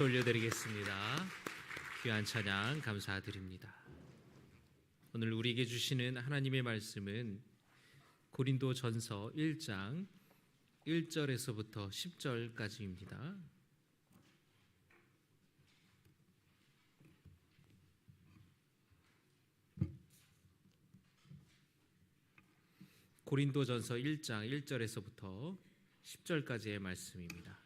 올려드리겠습니다. 귀한 찬양 감사드립니다. 오늘 우리에게 주시는 하나님의 말씀은 고린도 전서 1장 1절에서부터 10절까지입니다. 고린도 전서 1장 1절에서부터 10절까지의 말씀입니다.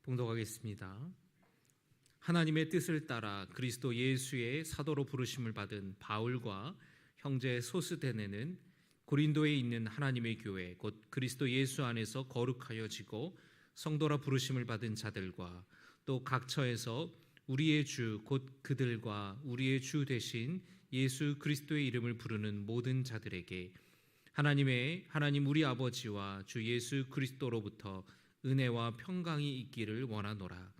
봉독하겠습니다. 하나님의 뜻을 따라 그리스도 예수의 사도로 부르심을 받은 바울과 형제 소스데네는 고린도에 있는 하나님의 교회 곧 그리스도 예수 안에서 거룩하여지고 성도라 부르심을 받은 자들과 또 각처에서 우리의 주 곧 그들과 우리의 주 되신 예수 그리스도의 이름을 부르는 모든 자들에게 하나님 우리 아버지와 주 예수 그리스도로부터 은혜와 평강이 있기를 원하노라.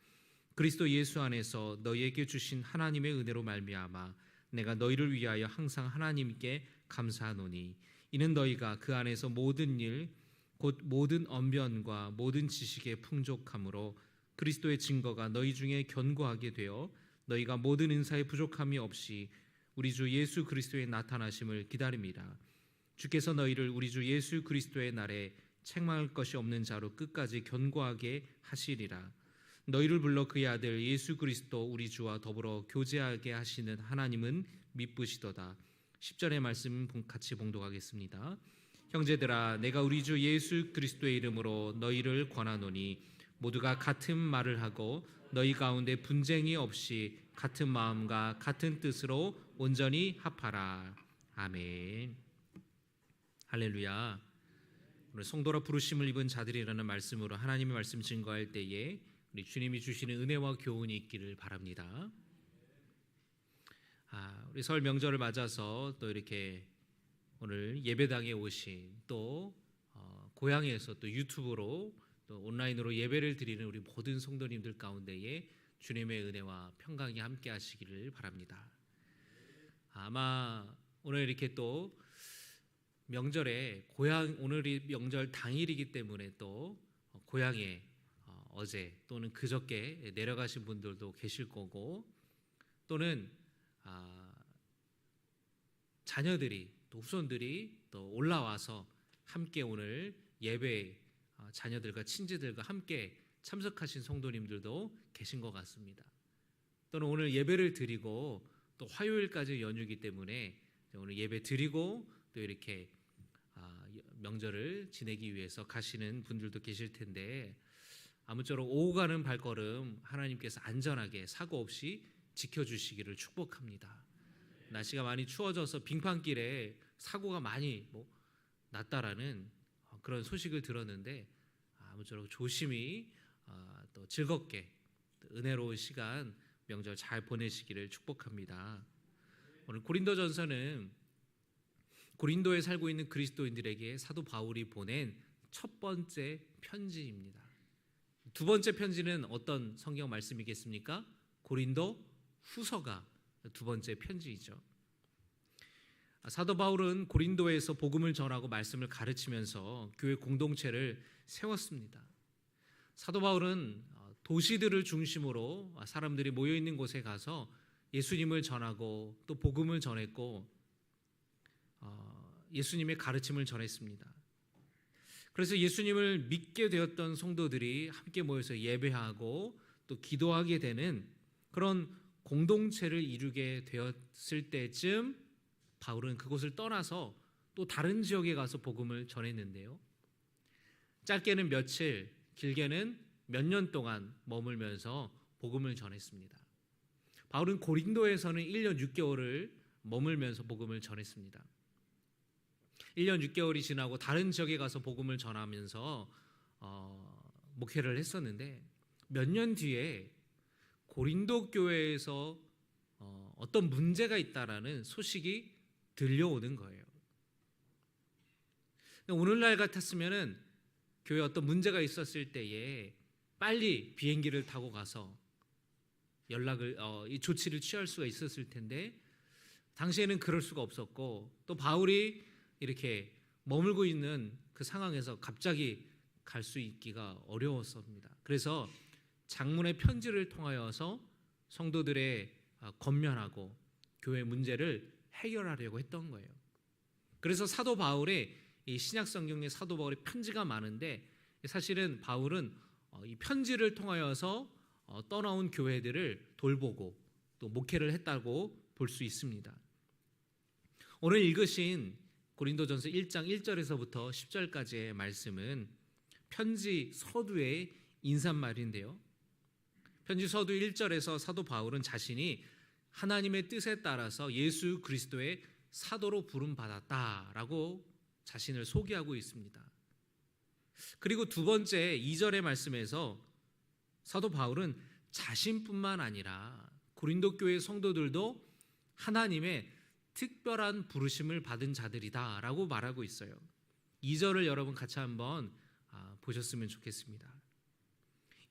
그리스도 예수 안에서 너희에게 주신 하나님의 은혜로 말미암아 내가 너희를 위하여 항상 하나님께 감사하노니 이는 너희가 그 안에서 모든 일 곧 모든 언변과 모든 지식의 풍족함으로 그리스도의 증거가 너희 중에 견고하게 되어 너희가 모든 은사에 부족함이 없이 우리 주 예수 그리스도의 나타나심을 기다립니다. 주께서 너희를 우리 주 예수 그리스도의 날에 책망할 것이 없는 자로 끝까지 견고하게 하시리라. 너희를 불러 그의 아들 예수 그리스도 우리 주와 더불어 교제하게 하시는 하나님은 미쁘시도다. 10절의 말씀 같이 봉독하겠습니다. 형제들아, 내가 우리 주 예수 그리스도의 이름으로 너희를 권하노니 모두가 같은 말을 하고 너희 가운데 분쟁이 없이 같은 마음과 같은 뜻으로 온전히 합하라. 아멘. 할렐루야. 오늘 성도라 부르심을 입은 자들이라는 말씀으로 하나님의 말씀 증거할 때에 우리 주님이 주시는 은혜와 교훈이 있기를 바랍니다. 우리 설 명절을 맞아서 또 이렇게 오늘 예배당에 오신 또 고향에서 또 유튜브로 또 온라인으로 예배를 드리는 우리 모든 성도님들 가운데에 주님의 은혜와 평강이 함께 하시기를 바랍니다. 아마 오늘 이렇게 또 명절에 오늘이 명절 당일이기 때문에 또 고향에 어제 또는 그저께 내려가신 분들도 계실 거고 또는 자녀들이 또 후손들이 또 올라와서 함께 오늘 예배 자녀들과 친지들과 함께 참석하신 성도님들도 계신 것 같습니다. 또는 오늘 예배를 드리고 또 화요일까지 연휴이기 때문에 오늘 예배 드리고 또 이렇게 명절을 지내기 위해서 가시는 분들도 계실 텐데 아무쪼록 오고 가는 발걸음 하나님께서 안전하게 사고 없이 지켜주시기를 축복합니다. 날씨가 많이 추워져서 빙판길에 사고가 많이 났다라는 그런 소식을 들었는데 아무쪼록 조심히 또 즐겁게 은혜로운 시간 명절 잘 보내시기를 축복합니다. 오늘 고린도전서는 고린도에 살고 있는 그리스도인들에게 사도 바울이 보낸 첫 번째 편지입니다. 두 번째 편지는 어떤 성경 말씀이겠습니까? 고린도 후서가 두 번째 편지이죠. 사도 바울은 고린도에서 복음을 전하고 말씀을 가르치면서 교회 공동체를 세웠습니다. 사도 바울은 도시들을 중심으로 사람들이 모여 있는 곳에 가서 예수님을 전하고 또 복음을 전했고 예수님의 가르침을 전했습니다. 그래서 예수님을 믿게 되었던 성도들이 함께 모여서 예배하고 또 기도하게 되는 그런 공동체를 이루게 되었을 때쯤 바울은 그곳을 떠나서 또 다른 지역에 가서 복음을 전했는데요. 짧게는 며칠, 길게는 몇 년 동안 머물면서 복음을 전했습니다. 바울은 고린도에서는 1년 6개월을 머물면서 복음을 전했습니다. 1년 6개월이 지나고 다른 지역에 가서 복음을 전하면서 목회를 했었는데 몇 년 뒤에 고린도 교회에서 어떤 문제가 있다라는 소식이 들려오는 거예요. 오늘날 같았으면은 교회에 어떤 문제가 있었을 때에 빨리 비행기를 타고 가서 이 조치를 취할 수가 있었을 텐데 당시에는 그럴 수가 없었고 또 바울이 이렇게 머물고 있는 그 상황에서 갑자기 갈 수 있기가 어려웠습니다. 그래서 장문의 편지를 통하여서 성도들의 권면하고 교회 문제를 해결하려고 했던 거예요. 그래서 사도 바울의 이 신약 성경에 사도 바울의 편지가 많은데 사실은 바울은 이 편지를 통하여서 떠나온 교회들을 돌보고 또 목회를 했다고 볼 수 있습니다. 오늘 읽으신 고린도전서 1장 1절에서부터 10절까지의 말씀은 편지 서두의 인사말인데요. 편지 서두 1절에서 사도 바울은 자신이 하나님의 뜻에 따라서 예수 그리스도의 사도로 부름받았다라고 자신을 소개하고 있습니다. 그리고 두 번째 2절의 말씀에서 사도 바울은 자신뿐만 아니라 고린도 교회 성도들도 하나님의 특별한 부르심을 받은 자들이다라고 말하고 있어요. 2절을 여러분 같이 한번 보셨으면 좋겠습니다.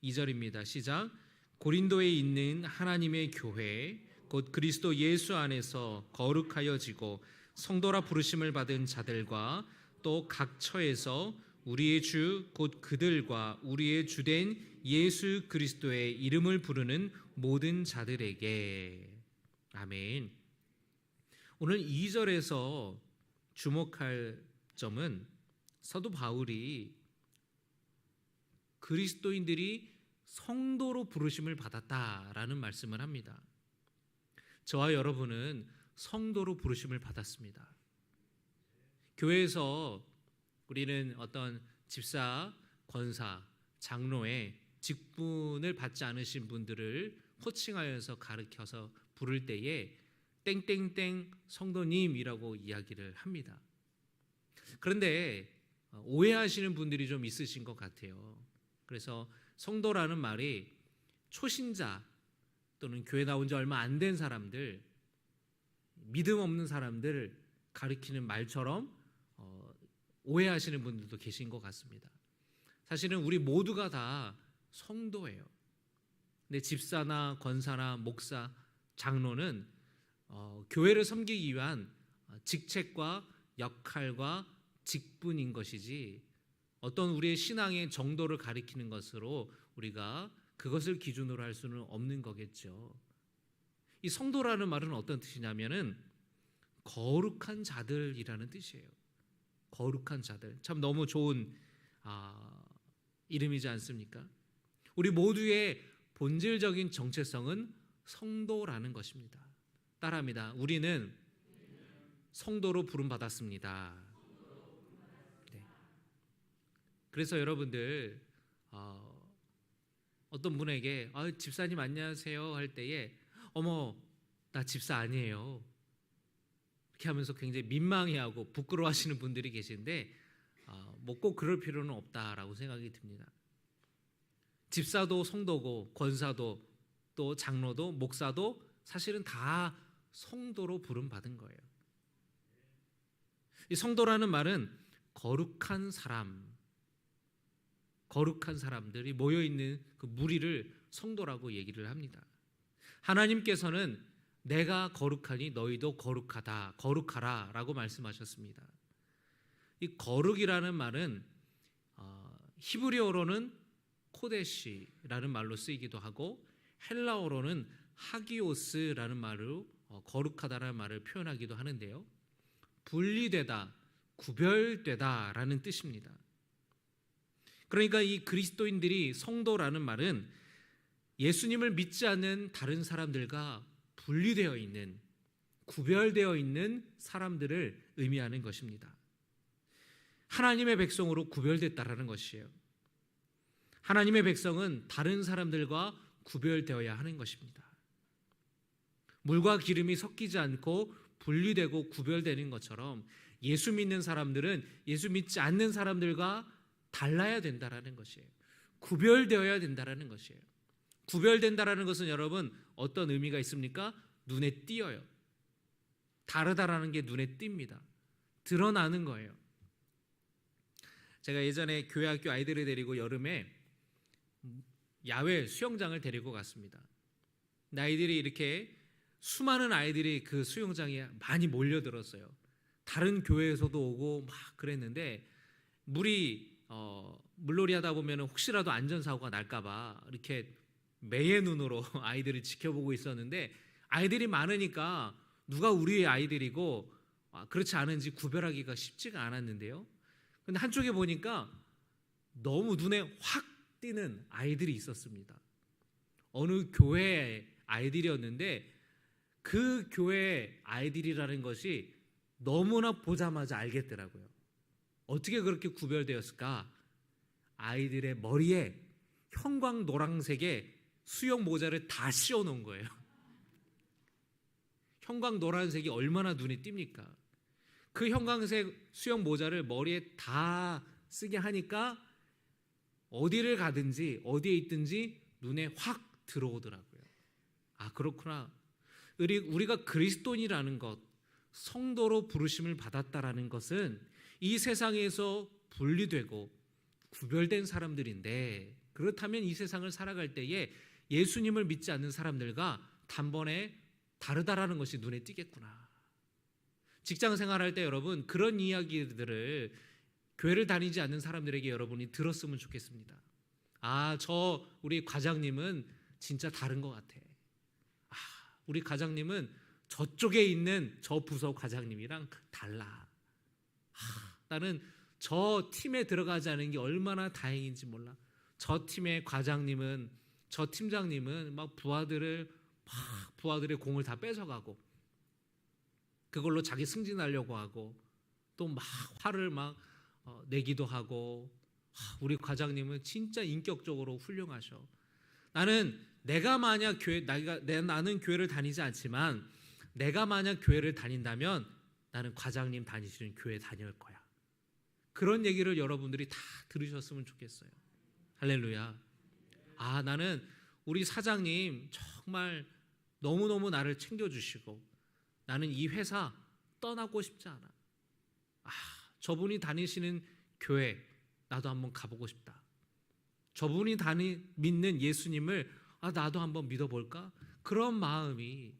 2절입니다. 시작. 고린도에 있는 하나님의 교회 곧 그리스도 예수 안에서 거룩하여지고 성도라 부르심을 받은 자들과 또 각 처에서 우리의 주 곧 그들과 우리의 주된 예수 그리스도의 이름을 부르는 모든 자들에게. 아멘. 오늘 2절에서 주목할 점은 사도 바울이 그리스도인들이 성도로 부르심을 받았다라는 말씀을 합니다. 저와 여러분은 성도로 부르심을 받았습니다. 교회에서 우리는 어떤 집사, 권사, 장로의 직분을 받지 않으신 분들을 호칭하여서 가르쳐서 부를 때에 땡땡땡 성도님이라고 이야기를 합니다. 그런데 오해하시는 분들이 좀 있으신 것 같아요. 그래서 성도라는 말이 초신자 또는 교회 나온 지 얼마 안 된 사람들, 믿음 없는 사람들을 가리키는 말처럼 오해하시는 분들도 계신 것 같습니다. 사실은 우리 모두가 다 성도예요. 근데 집사나 권사나 목사, 장로는 교회를 섬기기 위한 직책과 역할과 직분인 것이지 어떤 우리의 신앙의 정도를 가리키는 것으로 우리가 그것을 기준으로 할 수는 없는 거겠죠. 이 성도라는 말은 어떤 뜻이냐면은 거룩한 자들이라는 뜻이에요. 거룩한 자들. 참 너무 좋은 이름이지 않습니까? 우리 모두의 본질적인 정체성은 성도라는 것입니다. 따라합니다. 우리는 성도로 부름받았습니다. 네. 그래서 여러분들 어떤 분에게 집사님 안녕하세요 할 때에 어머 나 집사 아니에요 이렇게 하면서 굉장히 민망해하고 부끄러워하시는 분들이 계신데 뭐 꼭 그럴 필요는 없다라고 생각이 듭니다. 집사도 성도고 권사도 또 장로도 목사도 사실은 다 성도로 부름받은 거예요. 이 성도라는 말은 거룩한 사람, 거룩한 사람들이 모여있는 그 무리를 성도라고 얘기를 합니다. 하나님께서는 내가 거룩하니 너희도 거룩하다, 거룩하라 라고 말씀하셨습니다. 이 거룩이라는 말은 히브리어로는 코데시라는 말로 쓰이기도 하고 헬라어로는 하기오스라는 말로 거룩하다라는 말을 표현하기도 하는데요. 분리되다, 구별되다라는 뜻입니다. 그러니까 이 그리스도인들이 성도라는 말은 예수님을 믿지 않는 다른 사람들과 분리되어 있는, 구별되어 있는 사람들을 의미하는 것입니다. 하나님의 백성으로 구별됐다라는 것이에요. 하나님의 백성은 다른 사람들과 구별되어야 하는 것입니다. 물과 기름이 섞이지 않고 분리되고 구별되는 것처럼 예수 믿는 사람들은 예수 믿지 않는 사람들과 달라야 된다라는 것이에요. 구별되어야 된다라는 것이에요. 구별된다라는 것은 여러분 어떤 의미가 있습니까? 눈에 띄어요. 다르다라는 게 눈에 띕니다. 드러나는 거예요. 제가 예전에 교회 학교 아이들을 데리고 여름에 야외 수영장을 데리고 갔습니다. 아이들이 이렇게 수많은 아이들이 그 수영장에 많이 몰려들었어요. 다른 교회에서도 오고 막 그랬는데 물놀이 하다 보면 혹시라도 안전사고가 날까봐 이렇게 매의 눈으로 아이들을 지켜보고 있었는데 아이들이 많으니까 누가 우리의 아이들이고 그렇지 않은지 구별하기가 쉽지가 않았는데요. 근데 한쪽에 보니까 너무 눈에 확 띄는 아이들이 있었습니다. 어느 교회의 아이들이었는데 그 교회 아이들이라는 것이 너무나 보자마자 알겠더라고요. 어떻게 그렇게 구별되었을까? 아이들의 머리에 형광 노란색의 수영 모자를 다 씌워놓은 거예요. 형광 노란색이 얼마나 눈에 띕니까? 그 형광색 수영 모자를 머리에 다 쓰게 하니까 어디를 가든지 어디에 있든지 눈에 확 들어오더라고요. 아, 그렇구나. 우리가 그리스도인이라는 것, 성도로 부르심을 받았다라는 것은 이 세상에서 분리되고 구별된 사람들인데, 그렇다면 이 세상을 살아갈 때에 예수님을 믿지 않는 사람들과 단번에 다르다라는 것이 눈에 띄겠구나. 직장 생활할 때 여러분 그런 이야기들을 교회를 다니지 않는 사람들에게 여러분이 들었으면 좋겠습니다. 우리 과장님은 진짜 다른 것 같아. 우리 과장님은 저쪽에 있는 저 부서 과장님이랑 달라. 나는 저 팀에 들어가지 않은 게 얼마나 다행인지 몰라. 저 팀의 과장님은, 저 팀장님은 막 부하들의 공을 다 뺏어가고 그걸로 자기 승진하려고 하고 또 막 화를 내기도 하고. 우리 과장님은 진짜 인격적으로 훌륭하셔. 나는 나는 교회를 다니지 않지만 내가 만약 교회를 다닌다면 나는 과장님 다니시는 교회 다닐 거야. 그런 얘기를 여러분들이 다 들으셨으면 좋겠어요. 할렐루야. 나는 우리 사장님 정말 너무너무 나를 챙겨주시고 나는 이 회사 떠나고 싶지 않아. 저분이 다니시는 교회 나도 한번 가보고 싶다. 저분이 믿는 예수님을 나도 한번 믿어볼까? 그런 마음이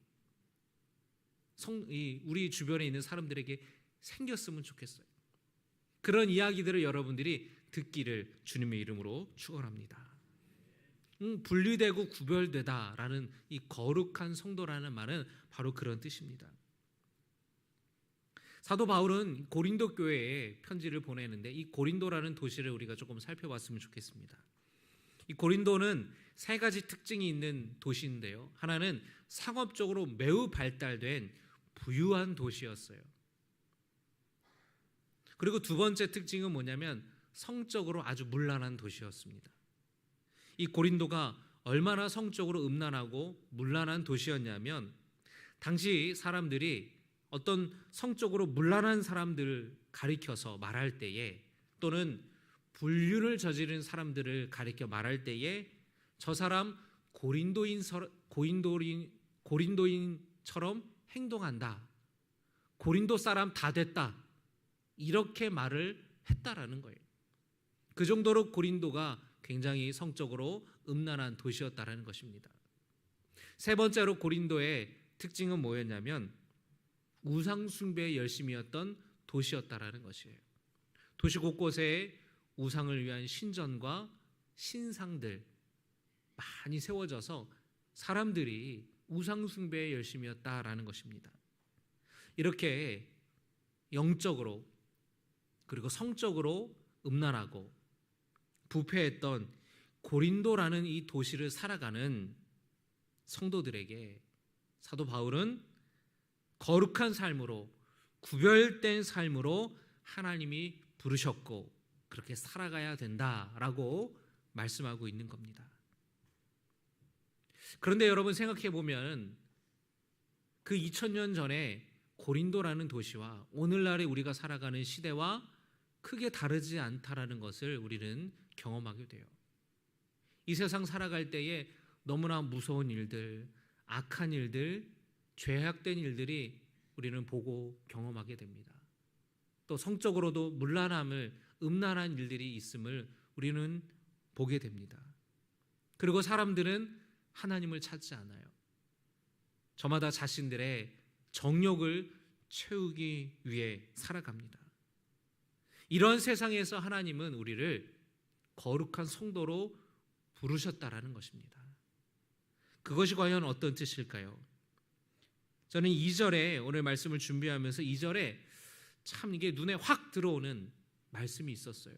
우리 주변에 있는 사람들에게 생겼으면 좋겠어요. 그런 이야기들을 여러분들이 듣기를 주님의 이름으로 축원합니다. 분리되고 구별되다라는 이 거룩한 성도라는 말은 바로 그런 뜻입니다. 사도 바울은 고린도 교회에 편지를 보내는데 이 고린도라는 도시를 우리가 조금 살펴봤으면 좋겠습니다. 이 고린도는 세 가지 특징이 있는 도시인데요. 하나는 상업적으로 매우 발달된 부유한 도시였어요. 그리고 두 번째 특징은 뭐냐면 성적으로 아주 문란한 도시였습니다. 이 고린도가 얼마나 성적으로 음란하고 문란한 도시였냐면 당시 사람들이 어떤 성적으로 문란한 사람들을 가리켜서 말할 때에 또는 불륜을 저지른 사람들을 가리켜 말할 때에 저 사람 고린도인처럼 행동한다. 고린도 사람 다 됐다. 이렇게 말을 했다라는 거예요. 그 정도로 고린도가 굉장히 성적으로 음란한 도시였다라는 것입니다. 세 번째로 고린도의 특징은 뭐였냐면 우상 숭배에 열심이었던 도시였다라는 것이에요. 도시 곳곳에 우상을 위한 신전과 신상들 많이 세워져서 사람들이 우상 숭배에 열심이었다라는 것입니다. 이렇게 영적으로 그리고 성적으로 음란하고 부패했던 고린도라는 이 도시를 살아가는 성도들에게 사도 바울은 거룩한 삶으로 구별된 삶으로 하나님이 부르셨고 그렇게 살아가야 된다라고 말씀하고 있는 겁니다. 그런데 여러분 생각해 보면 그 2000년 전에 고린도라는 도시와 오늘날에 우리가 살아가는 시대와 크게 다르지 않다라는 것을 우리는 경험하게 돼요. 이 세상 살아갈 때에 너무나 무서운 일들, 악한 일들, 죄악된 일들이 우리는 보고 경험하게 됩니다. 또 성적으로도 음란한 일들이 있음을 우리는 보게 됩니다. 그리고 사람들은 하나님을 찾지 않아요. 저마다 자신들의 정욕을 채우기 위해 살아갑니다. 이런 세상에서 하나님은 우리를 거룩한 성도로 부르셨다라는 것입니다. 그것이 과연 어떤 뜻일까요? 저는 2절에 오늘 말씀을 준비하면서 2절에 참 이게 눈에 확 들어오는 말씀이 있었어요.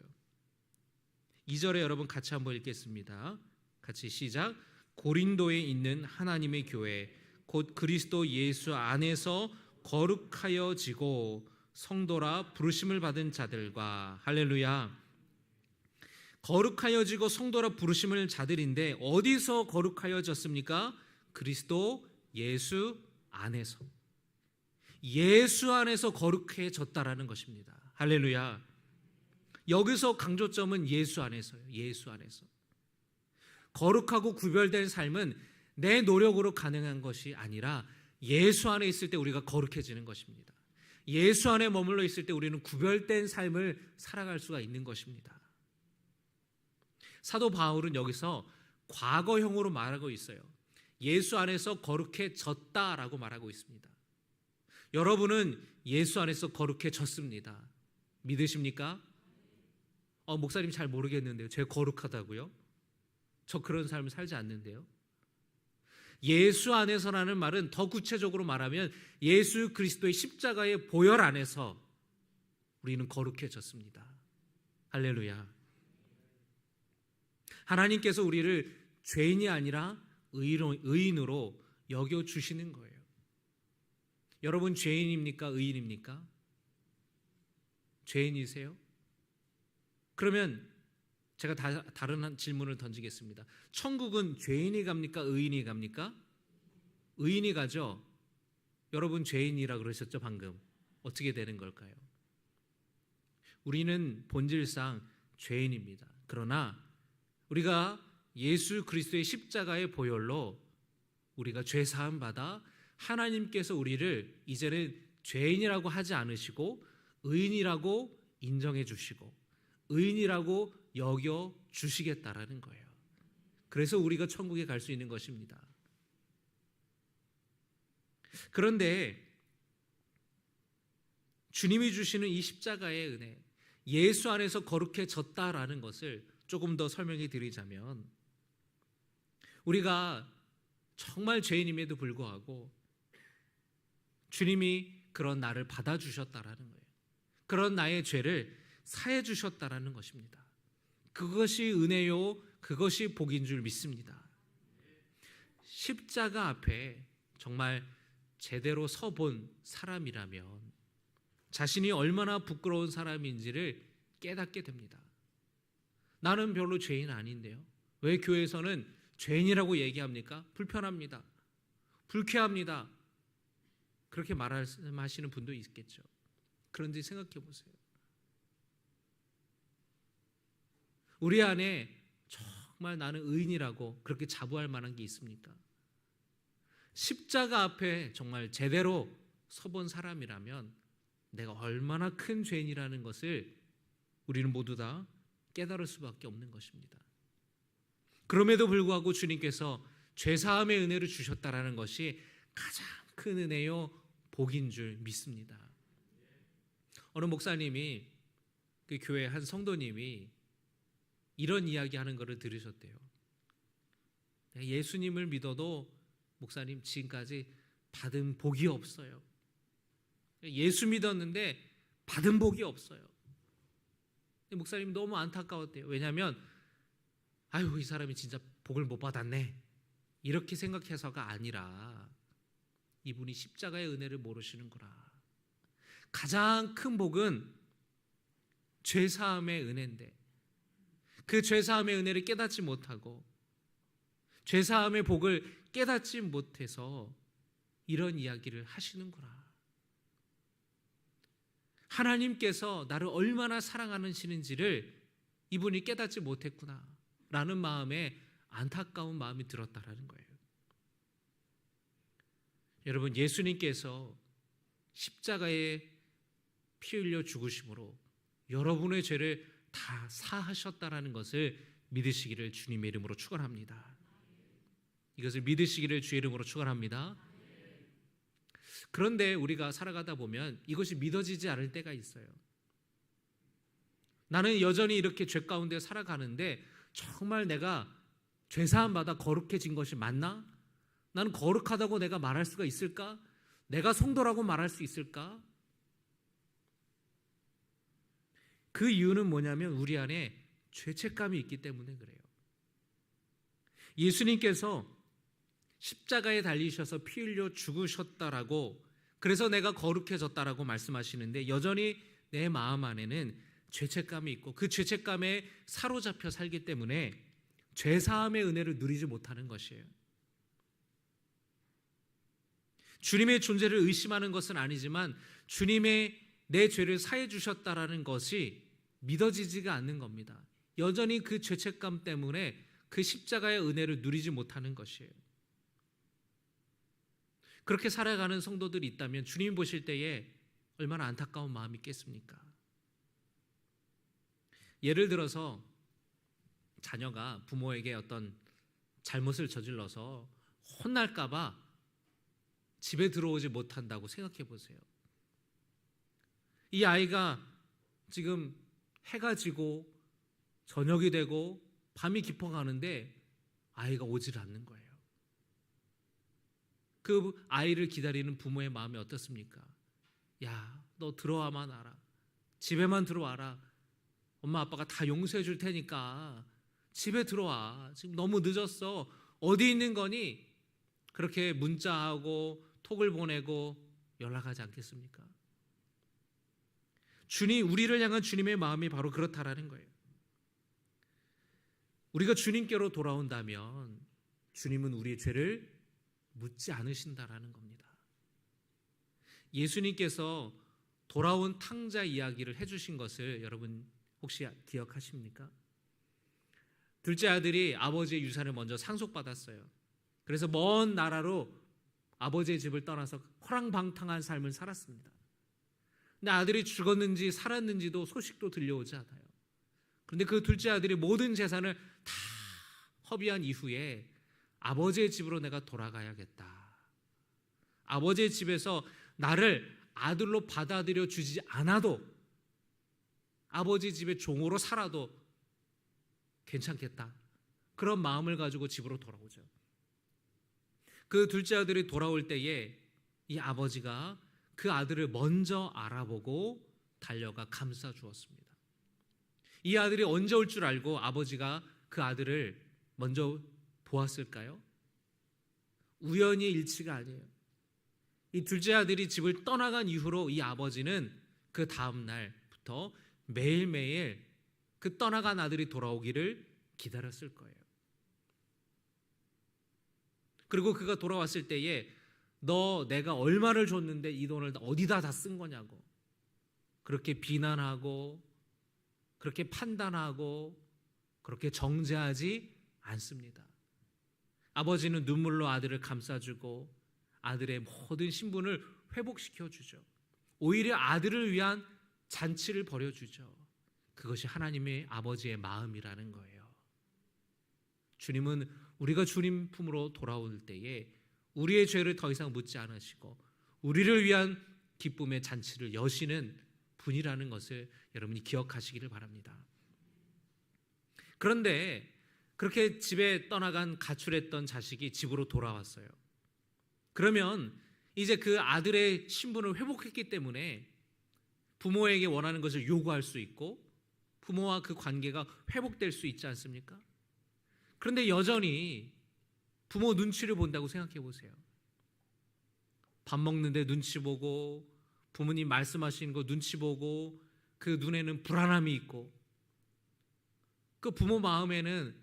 2절에 여러분 같이 한번 읽겠습니다. 같이 시작. 고린도에 있는 하나님의 교회 곧 그리스도 예수 안에서 거룩하여지고 성도라 부르심을 받은 자들과 할렐루야. 거룩하여지고 성도라 부르심을 자들인데 어디서 거룩하여졌습니까? 그리스도 예수 안에서. 예수 안에서 거룩해졌다라는 것입니다. 할렐루야. 여기서 강조점은 예수 안에서요. 예수 안에서. 거룩하고 구별된 삶은 내 노력으로 가능한 것이 아니라 예수 안에 있을 때 우리가 거룩해지는 것입니다. 예수 안에 머물러 있을 때 우리는 구별된 삶을 살아갈 수가 있는 것입니다. 사도 바울은 여기서 과거형으로 말하고 있어요. 예수 안에서 거룩해졌다라고 말하고 있습니다. 여러분은 예수 안에서 거룩해졌습니다. 믿으십니까? 목사님 잘 모르겠는데요. 제가 거룩하다고요? 저 그런 삶을 살지 않는데요. 예수 안에서라는 말은 더 구체적으로 말하면 예수 그리스도의 십자가의 보혈 안에서 우리는 거룩해졌습니다. 할렐루야. 하나님께서 우리를 죄인이 아니라 의인으로 여겨주시는 거예요. 여러분 죄인입니까? 의인입니까? 죄인이세요? 그러면 제가 다른 질문을 던지겠습니다. 천국은 죄인이 갑니까? 의인이 갑니까? 의인이 가죠. 여러분 죄인이라 그러셨죠 방금. 어떻게 되는 걸까요? 우리는 본질상 죄인입니다. 그러나 우리가 예수 그리스도의 십자가의 보혈로 우리가 죄 사함 받아 하나님께서 우리를 이제는 죄인이라고 하지 않으시고 의인이라고 인정해 주시고 의인이라고 여겨 주시겠다라는 거예요. 그래서 우리가 천국에 갈 수 있는 것입니다. 그런데 주님이 주시는 이 십자가의 은혜, 예수 안에서 거룩해졌다라는 것을 조금 더 설명해 드리자면 우리가 정말 죄인임에도 불구하고 주님이 그런 나를 받아주셨다라는 거예요. 그런 나의 죄를 사해 주셨다라는 것입니다. 그것이 은혜요, 그것이 복인 줄 믿습니다. 십자가 앞에 정말 제대로 서본 사람이라면 자신이 얼마나 부끄러운 사람인지를 깨닫게 됩니다. 나는 별로 죄인 아닌데요. 왜 교회에서는 죄인이라고 얘기합니까? 불편합니다. 불쾌합니다. 그렇게 말하시는 분도 있겠죠. 그런데 생각해 보세요. 우리 안에 정말 나는 의인이라고 그렇게 자부할 만한 게 있습니까? 십자가 앞에 정말 제대로 서본 사람이라면 내가 얼마나 큰 죄인이라는 것을 우리는 모두 다 깨달을 수밖에 없는 것입니다. 그럼에도 불구하고 주님께서 죄사함의 은혜를 주셨다라는 것이 가장 큰 은혜요 복인 줄 믿습니다. 어느 목사님이 그 교회 한 성도님이 이런 이야기하는 것을 들으셨대요. 예수님을 믿어도 목사님 지금까지 받은 복이 없어요. 예수 믿었는데 받은 복이 없어요. 목사님 너무 안타까웠대요. 왜냐하면 아유 이 사람이 진짜 복을 못 받았네 이렇게 생각해서가 아니라 이분이 십자가의 은혜를 모르시는구나. 가장 큰 복은 죄사함의 은혜인데 그 죄사함의 은혜를 깨닫지 못하고 죄사함의 복을 깨닫지 못해서 이런 이야기를 하시는구나. 하나님께서 나를 얼마나 사랑하시는지를 이분이 깨닫지 못했구나 라는 마음에 안타까운 마음이 들었다라는 거예요. 여러분 예수님께서 십자가에 피 흘려 죽으심으로 여러분의 죄를 다 사하셨다라는 것을 믿으시기를 주님의 이름으로 축원합니다. 이것을 믿으시기를 주의 이름으로 축원합니다. 그런데 우리가 살아가다 보면 이것이 믿어지지 않을 때가 있어요. 나는 여전히 이렇게 죄 가운데 살아가는데 정말 내가 죄사함 받아 거룩해진 것이 맞나? 나는 거룩하다고 내가 말할 수가 있을까? 내가 성도라고 말할 수 있을까? 그 이유는 뭐냐면 우리 안에 죄책감이 있기 때문에 그래요. 예수님께서 십자가에 달리셔서 피 흘려 죽으셨다라고, 그래서 내가 거룩해졌다라고 말씀하시는데 여전히 내 마음 안에는 죄책감이 있고 그 죄책감에 사로잡혀 살기 때문에 죄사함의 은혜를 누리지 못하는 것이에요. 주님의 존재를 의심하는 것은 아니지만 주님의 내 죄를 사해 주셨다라는 것이 믿어지지가 않는 겁니다. 여전히 그 죄책감 때문에 그 십자가의 은혜를 누리지 못하는 것이에요. 그렇게 살아가는 성도들이 있다면 주님 보실 때에 얼마나 안타까운 마음이 있겠습니까? 예를 들어서 자녀가 부모에게 어떤 잘못을 저질러서 혼날까 봐 집에 들어오지 못한다고 생각해 보세요. 이 아이가 지금 해가 지고 저녁이 되고 밤이 깊어가는데 아이가 오질 않는 거예요. 그 아이를 기다리는 부모의 마음이 어떻습니까? 야, 너 들어와만 알아. 집에만 들어와라. 엄마 아빠가 다 용서해 줄 테니까 집에 들어와. 지금 너무 늦었어. 어디 있는 거니? 그렇게 문자하고 톡을 보내고 연락하지 않겠습니까? 우리를 향한 주님의 마음이 바로 그렇다라는 거예요. 우리가 주님께로 돌아온다면 주님은 우리의 죄를 묻지 않으신다라는 겁니다. 예수님께서 돌아온 탕자 이야기를 해주신 것을 여러분 혹시 기억하십니까? 둘째 아들이 아버지의 유산을 먼저 상속받았어요. 그래서 먼 나라로 아버지의 집을 떠나서 허랑방탕한 삶을 살았습니다. 근데 아들이 죽었는지 살았는지도 소식도 들려오지 않아요. 그런데 그 둘째 아들이 모든 재산을 다 허비한 이후에 아버지의 집으로 내가 돌아가야겠다. 아버지의 집에서 나를 아들로 받아들여 주지 않아도 아버지 집의 종으로 살아도 괜찮겠다. 그런 마음을 가지고 집으로 돌아오죠. 그 둘째 아들이 돌아올 때에 이 아버지가 그 아들을 먼저 알아보고 달려가 감싸 주었습니다. 이 아들이 언제 올 줄 알고 아버지가 그 아들을 먼저 보았을까요? 우연히 일치가 아니에요. 이 둘째 아들이 집을 떠나간 이후로 이 아버지는 그 다음 날부터 매일매일 그 떠나간 아들이 돌아오기를 기다렸을 거예요. 그리고 그가 돌아왔을 때에 너 내가 얼마를 줬는데 이 돈을 어디다 다 쓴 거냐고 그렇게 비난하고 그렇게 판단하고 그렇게 정죄하지 않습니다. 아버지는 눈물로 아들을 감싸주고 아들의 모든 신분을 회복시켜 주죠. 오히려 아들을 위한 잔치를 벌여주죠. 그것이 하나님의 아버지의 마음이라는 거예요. 주님은 우리가 주님 품으로 돌아올 때에 우리의 죄를 더 이상 묻지 않으시고 우리를 위한 기쁨의 잔치를 여시는 분이라는 것을 여러분이 기억하시기를 바랍니다. 그런데 그렇게 집에 떠나간 가출했던 자식이 집으로 돌아왔어요. 그러면 이제 그 아들의 신분을 회복했기 때문에 부모에게 원하는 것을 요구할 수 있고 부모와 그 관계가 회복될 수 있지 않습니까? 그런데 여전히 부모 눈치를 본다고 생각해 보세요. 밥 먹는데 눈치 보고 부모님 말씀하시는 거 눈치 보고 그 눈에는 불안함이 있고 그 부모 마음에는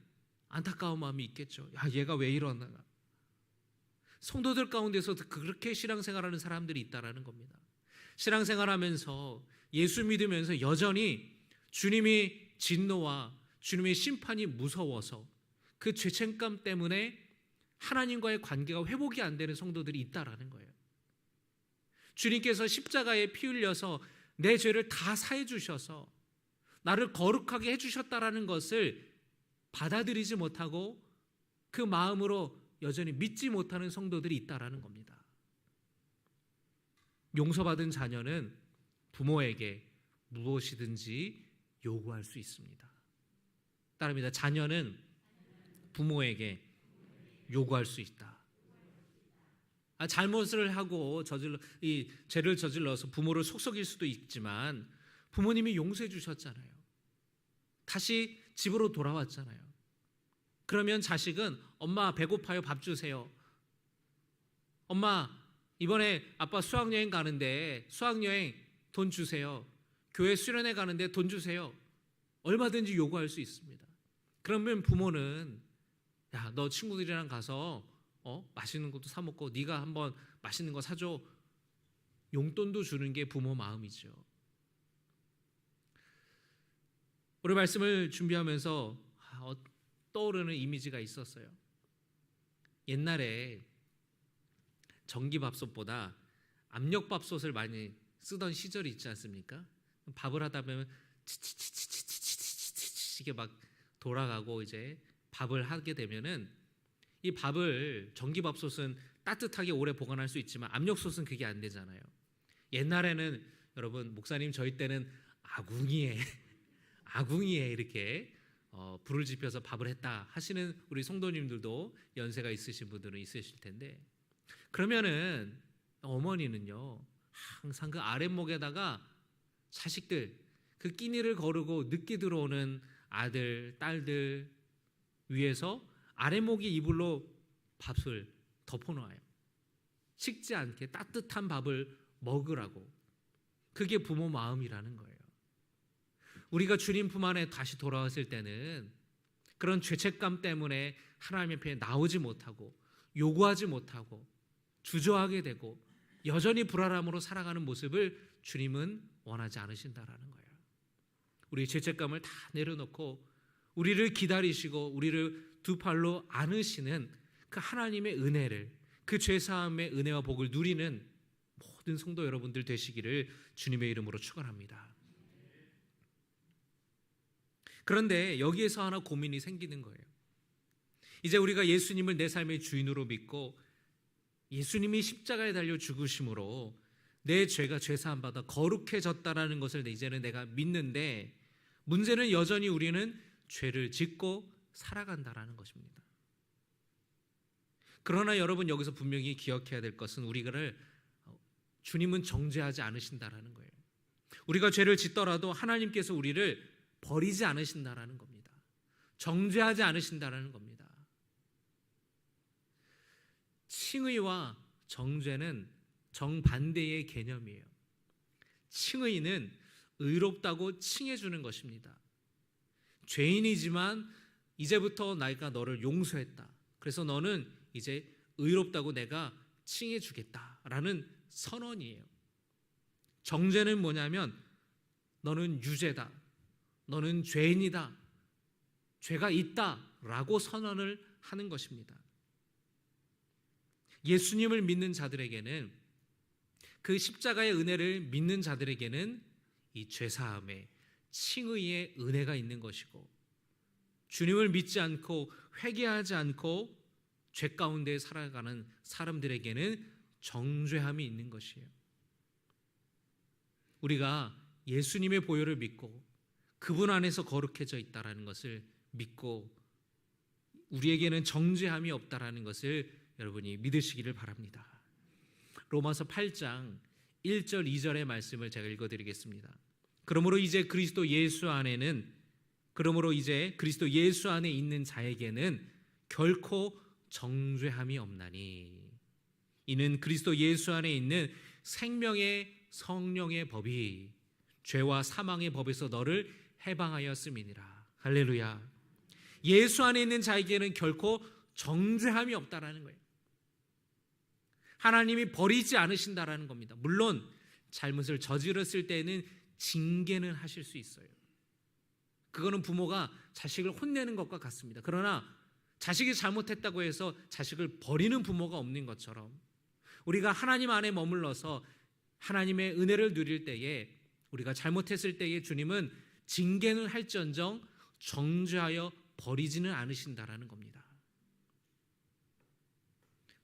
안타까운 마음이 있겠죠. 야, 얘가 왜 이러나. 성도들 가운데서 그렇게 신앙생활하는 사람들이 있다라는 겁니다. 신앙생활하면서 예수 믿으면서 여전히 주님의 진노와 주님의 심판이 무서워서 그 죄책감 때문에 하나님과의 관계가 회복이 안 되는 성도들이 있다라는 거예요. 주님께서 십자가에 피 흘려서 내 죄를 다 사해 주셔서 나를 거룩하게 해 주셨다라는 것을 받아들이지 못하고 그 마음으로 여전히 믿지 못하는 성도들이 있다라는 겁니다. 용서받은 자녀는 부모에게 무엇이든지 요구할 수 있습니다. 따릅니다. 자녀는 부모에게 요구할 수 있다. 잘못을 하고 이 죄를 저질러서 부모를 속썩일 수도 있지만 부모님이 용서해 주셨잖아요. 다시 집으로 돌아왔잖아요. 그러면 자식은 엄마 배고파요, 밥 주세요. 엄마 이번에 아빠 수학여행 가는데 수학여행 돈 주세요. 교회 수련회 가는데 돈 주세요. 얼마든지 요구할 수 있습니다. 그러면 부모는 야, 너 친구들이랑 가서 맛있는 것도 사 먹고 네가 한번 맛있는 거 사줘. 용돈도 주는 게 부모 마음이죠. 오늘 말씀을 준비하면서 떠오르는 이미지가 있었어요. 옛날에 전기밥솥보다 압력밥솥을 많이 쓰던 시절이 있지 않습니까? 밥을 하다 보면 치치치치치치치치치 이게 막 돌아가고 이제 밥을 하게 되면은 이 밥을 전기밥솥은 따뜻하게 오래 보관할 수 있지만 압력솥은 그게 안 되잖아요. 옛날에는 여러분 목사님 저희 때는 아궁이에 이렇게 불을 지펴서 밥을 했다 하시는 우리 성도님들도 연세가 있으신 분들은 있으실 텐데 그러면은 어머니는요 항상 그 아랫목에다가 자식들 그 끼니를 거르고 늦게 들어오는 아들 딸들 위해서 아랫목이 이불로 밥을 덮어놓아요. 식지 않게 따뜻한 밥을 먹으라고. 그게 부모 마음이라는 거예요. 우리가 주님 품 안에 다시 돌아왔을 때는 그런 죄책감 때문에 하나님 앞에 나오지 못하고 요구하지 못하고 주저하게 되고 여전히 불안함으로 살아가는 모습을 주님은 원하지 않으신다라는 거예요. 우리 죄책감을 다 내려놓고 우리를 기다리시고 우리를 두 팔로 안으시는 그 하나님의 은혜를 그 죄사함의 은혜와 복을 누리는 모든 성도 여러분들 되시기를 주님의 이름으로 축원합니다. 그런데 여기에서 하나 고민이 생기는 거예요. 이제 우리가 예수님을 내 삶의 주인으로 믿고 예수님이 십자가에 달려 죽으심으로 내 죄가 죄사함 받아 거룩해졌다라는 것을 이제는 내가 믿는데 문제는 여전히 우리는 죄를 짓고 살아간다라는 것입니다. 그러나 여러분 여기서 분명히 기억해야 될 것은 우리를 주님은 정죄하지 않으신다라는 거예요. 우리가 죄를 짓더라도 하나님께서 우리를 버리지 않으신다라는 겁니다. 정죄하지 않으신다라는 겁니다. 칭의와 정죄는 정반대의 개념이에요. 칭의는 의롭다고 칭해주는 것입니다. 죄인이지만 이제부터 내가 너를 용서했다. 그래서 너는 이제 의롭다고 내가 칭해주겠다라는 선언이에요. 정죄는 뭐냐면 너는 유죄다. 너는 죄인이다. 죄가 있다라고 선언을 하는 것입니다. 예수님을 믿는 자들에게는 그 십자가의 은혜를 믿는 자들에게는 이 죄사함의 칭의의 은혜가 있는 것이고 주님을 믿지 않고 회개하지 않고 죄 가운데 살아가는 사람들에게는 정죄함이 있는 것이에요. 우리가 예수님의 보혈을 믿고 그분 안에서 거룩해져 있다라는 것을 믿고 우리에게는 정죄함이 없다라는 것을 여러분이 믿으시기를 바랍니다. 로마서 8장 1절 2절의 말씀을 제가 읽어드리겠습니다. 그러므로 이제 그리스도 예수 안에 있는 자에게는 결코 정죄함이 없나니 이는 그리스도 예수 안에 있는 생명의 성령의 법이 죄와 사망의 법에서 너를 해방하였음이니라. 할렐루야. 예수 안에 있는 자에게는 결코 정죄함이 없다라는 거예요. 하나님이 버리지 않으신다라는 겁니다. 물론 잘못을 저질렀을 때는 징계는 하실 수 있어요. 그거는 부모가 자식을 혼내는 것과 같습니다. 그러나 자식이 잘못했다고 해서 자식을 버리는 부모가 없는 것처럼 우리가 하나님 안에 머물러서 하나님의 은혜를 누릴 때에 우리가 잘못했을 때에 주님은 징계는 할지언정 정죄하여 버리지는 않으신다라는 겁니다.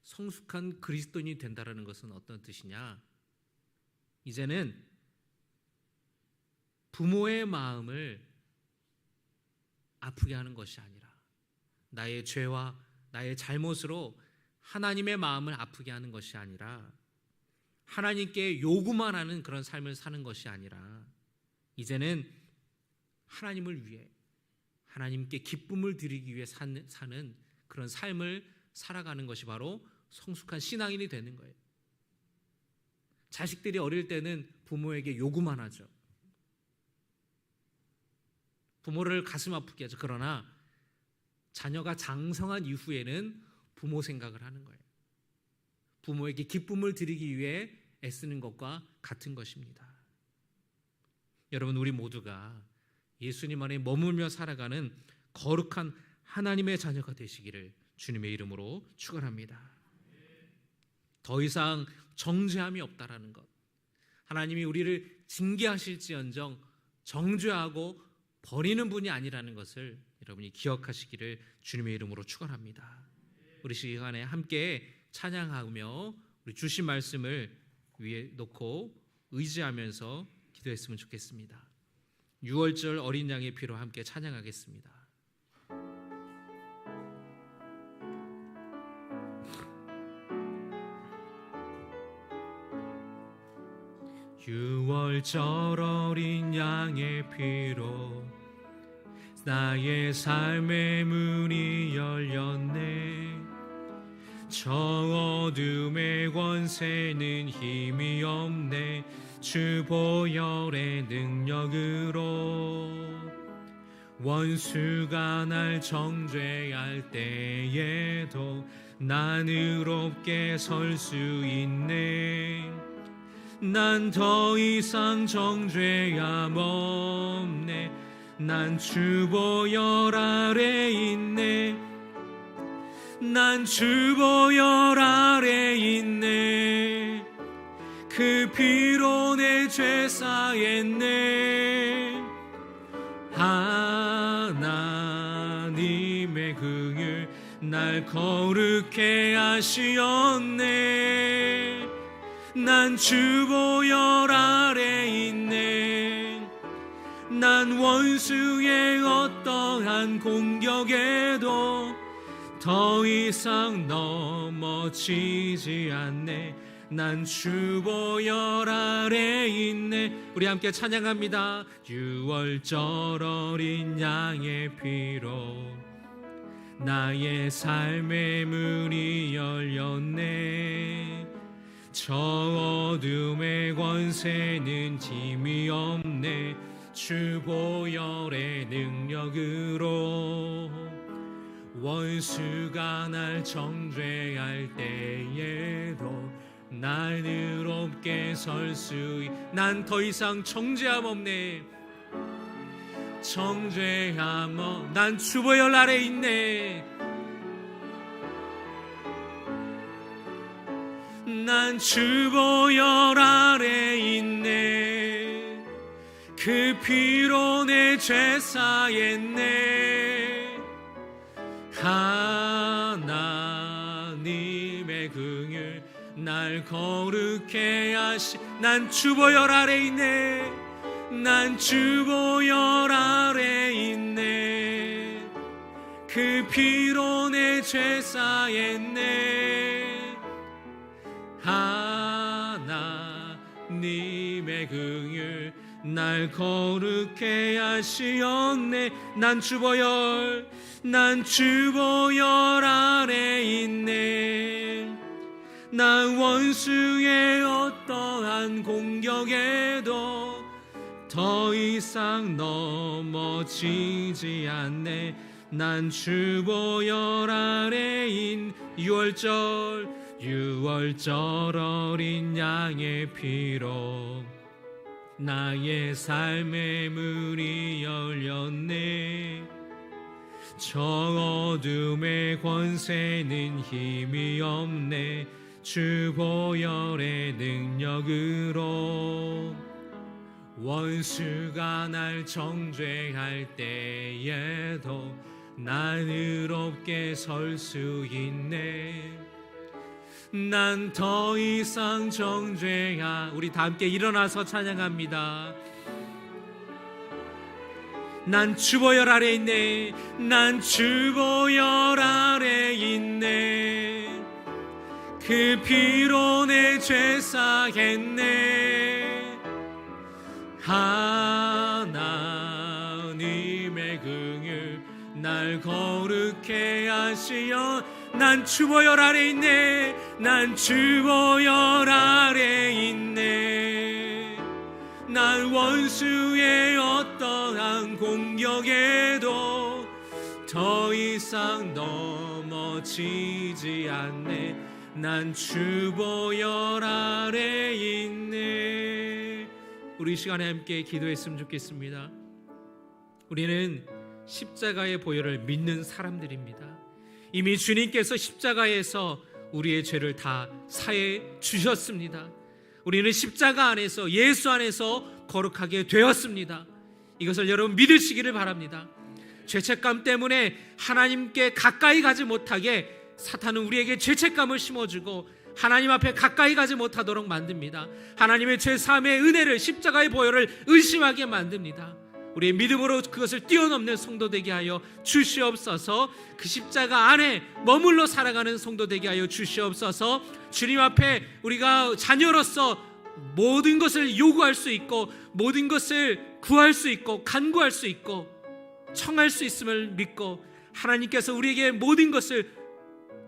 성숙한 그리스도인이 된다라는 것은 어떤 뜻이냐? 이제는 부모의 마음을 아프게 하는 것이 아니라 나의 죄와 나의 잘못으로 하나님의 마음을 아프게 하는 것이 아니라 하나님께 요구만 하는 그런 삶을 사는 것이 아니라 이제는 하나님을 위해 하나님께 기쁨을 드리기 위해 사는 그런 삶을 살아가는 것이 바로 성숙한 신앙인이 되는 거예요. 자식들이 어릴 때는 부모에게 요구만 하죠. 부모를 가슴 아프게 하죠. 그러나 자녀가 장성한 이후에는 부모 생각을 하는 거예요. 부모에게 기쁨을 드리기 위해 애쓰는 것과 같은 것입니다. 여러분, 우리 모두가 예수님 안에 머물며 살아가는 거룩한 하나님의 자녀가 되시기를 주님의 이름으로 축원합니다. 더 이상 정죄함이 없다라는 것, 하나님이 우리를 징계하실지언정 정죄하고 버리는 분이 아니라는 것을 여러분이 기억하시기를 주님의 이름으로 축원합니다. 우리 시간에 함께 찬양하며 우리 주신 말씀을 위에 놓고 의지하면서 기도했으면 좋겠습니다. 6월절 어린 양의 피로 함께 찬양하겠습니다. 유월절 어린 양의 피로 나의 삶의 문이 열렸네. 저 어둠의 권세는 힘이 없네. 주 보혈의 능력으로 원수가 날 정죄할 때에도 난 의롭게 설 수 있네. 난 더 이상 정죄함 없네. 난 주 보혈 아래 있네. 난 주 보혈 아래 있네. 그 피로 내 죄 사했네. 하나님의 긍휼 날 거룩해 하시었네. 난 주 보혈 아래 있네. 난 원수의 어떠한 공격에도 더 이상 넘어지지 않네. 난 주 보혈 아래 있네. 우리 함께 찬양합니다. 유월절 어린 양의 피로 나의 삶의 문이 열렸네. 저 어둠의 권세는 힘이 없네. 주 보혈의 능력으로 원수가 날 정죄할 때에도 날 의롭게 설 수 난 더 이상 정죄함 없네. 정죄함 없 난 주 보혈 아래 있네. 난 주 보혈 아래 있네. 그 피로 내 죄 사했네. 하나님의 긍휼 날 거룩해 하시. 난 주 보혈 아래 있네. 난 주 보혈 아래 있네. 그 피로 내 죄 사했네. 하나님의 긍휼 날 거룩해 하시었네. 난 주 보혈 아래 있네. 난 원수의 어떠한 공격에도 더 이상 넘어지지 않네. 난 주 보혈 아래 있네. 유월절 어린 양의 피로 나의 삶의 문이 열렸네. 저 어둠의 권세는 힘이 없네. 주 보혈의 능력으로 원수가 날 정죄할 때에도 난 의롭게 설 수 있네. 난 더 이상 정죄야. 우리 다 함께 일어나서 찬양합니다. 난 주보혈 아래 있네. 난 주보혈 아래 있네. 그 피로 내 죄 사했네. 하나님의 긍휼 날 거룩해 하시어 난 주보혈 아래 있네. 난 주보혈 아래 있네. 난 원수의 어떠한 공격에도 더 이상 넘어지지 않네. 난 주보혈 아래 있네. 우리 이 시간에 함께 기도했으면 좋겠습니다. 우리는 십자가의 보혈을 믿는 사람들입니다. 이미 주님께서 십자가에서 우리의 죄를 다 사해 주셨습니다. 우리는 십자가 안에서, 예수 안에서 거룩하게 되었습니다. 이것을 여러분 믿으시기를 바랍니다. 죄책감 때문에 하나님께 가까이 가지 못하게 사탄은 우리에게 죄책감을 심어주고 하나님 앞에 가까이 가지 못하도록 만듭니다. 하나님의 죄사함의 은혜를, 십자가의 보혈을 의심하게 만듭니다. 우리의 믿음으로 그것을 뛰어넘는 성도 되게 하여 주시옵소서. 그 십자가 안에 머물러 살아가는 성도 되게 하여 주시옵소서. 주님 앞에 우리가 자녀로서 모든 것을 요구할 수 있고 모든 것을 구할 수 있고 간구할 수 있고 청할 수 있음을 믿고 하나님께서 우리에게 모든 것을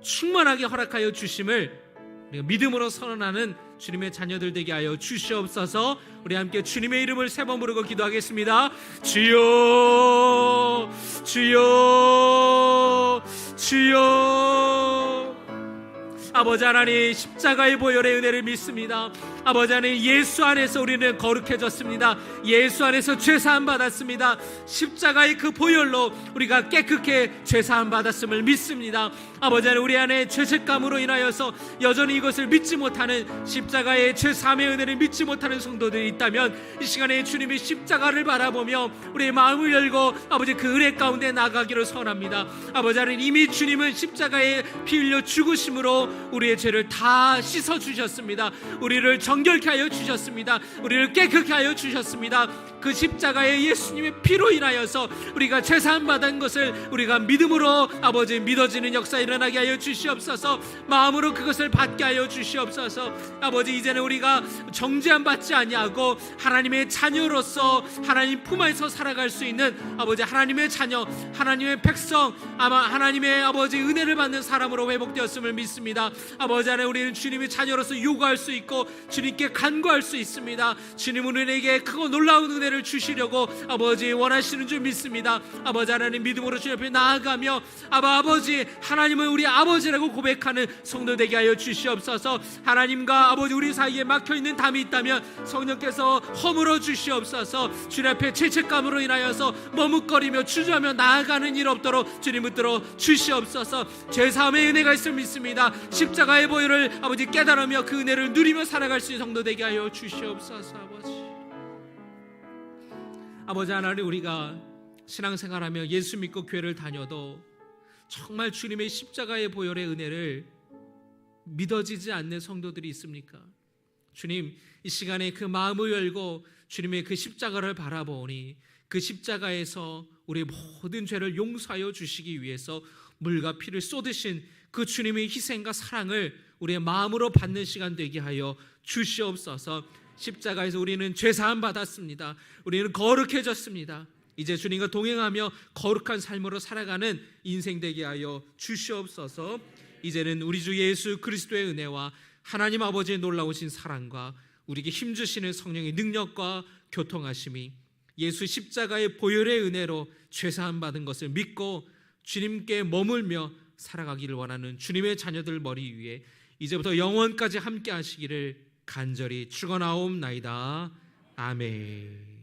충만하게 허락하여 주심을 우리가 믿음으로 선언하는 주님의 자녀들 되게 하여 주시옵소서. 우리 함께 주님의 이름을 세 번 부르고 기도하겠습니다. 주여, 주여, 주여. 아버지 하나님, 십자가의 보혈의 은혜를 믿습니다. 아버지 하나님, 예수 안에서 우리는 거룩해졌습니다. 예수 안에서 죄사함 받았습니다. 십자가의 그 보혈로 우리가 깨끗게 죄사함 받았음을 믿습니다. 아버지 하나님, 우리 안에 죄책감으로 인하여서 여전히 이것을 믿지 못하는, 십자가의 죄사함의 은혜를 믿지 못하는 성도들이 있다면 이 시간에 주님의 십자가를 바라보며 우리의 마음을 열고 아버지 그 은혜 가운데 나가기를 소원합니다. 아버지 하나님, 이미 주님은 십자가에 피 흘려 죽으심으로 우리의 죄를 다 씻어 주셨습니다. 우리를 정결케 하여 주셨습니다. 우리를 깨끗게 하여 주셨습니다. 그 십자가의 예수님의 피로 인하여서 우리가 죄사함 받은 것을 우리가 믿음으로 아버지 믿어지는 역사 일어나게 하여 주시옵소서. 마음으로 그것을 받게 하여 주시옵소서. 아버지, 이제는 우리가 정죄함 받지 아니하고 하나님의 자녀로서 하나님 품 안에서 살아갈 수 있는 아버지 하나님의 자녀, 하나님의 백성, 아마 하나님의 아버지 은혜를 받는 사람으로 회복되었음을 믿습니다. 아버지 하나님, 우리는 주님의 자녀로서 요구할 수 있고 주님께 간구할 수 있습니다. 주님은 우리에게 크고 놀라운 은혜를 주시려고 아버지 원하시는 줄 믿습니다. 아버지 하나님, 믿음으로 주님 앞에 나아가며 아버지 하나님은 우리 아버지라고 고백하는 성도 되게 하여 주시옵소서. 하나님과 아버지 우리 사이에 막혀있는 담이 있다면 성령께서 허물어 주시옵소서. 주님 앞에 죄책감으로 인하여서 머뭇거리며 주저하며 나아가는 일 없도록 주님 붙들어 주시옵소서. 죄사함의 은혜가 있음을 믿습니다. 십자가의 보혈을 아버지 깨달으며 그 은혜를 누리며 살아갈 수 있는 성도 되게 하여 주시옵소서. 아버지 하나님, 우리가 신앙생활하며 예수 믿고 교회를 다녀도 정말 주님의 십자가의 보혈의 은혜를 믿어지지 않는 성도들이 있습니까? 주님, 이 시간에 그 마음을 열고 주님의 그 십자가를 바라보니 그 십자가에서 우리 모든 죄를 용서하여 주시기 위해서 물과 피를 쏟으신 그 주님의 희생과 사랑을 우리의 마음으로 받는 시간 되게 하여 주시옵소서. 십자가에서 우리는 죄사함 받았습니다. 우리는 거룩해졌습니다. 이제 주님과 동행하며 거룩한 삶으로 살아가는 인생 되게 하여 주시옵소서. 이제는 우리 주 예수 그리스도의 은혜와 하나님 아버지의 놀라우신 사랑과 우리에게 힘주시는 성령의 능력과 교통하심이 예수 십자가의 보혈의 은혜로 죄사함 받은 것을 믿고 주님께 머물며 살아가기를 원하는 주님의 자녀들 머리 위에 이제부터 영원까지 함께 하시기를 간절히 축원하옵나이다. 아멘.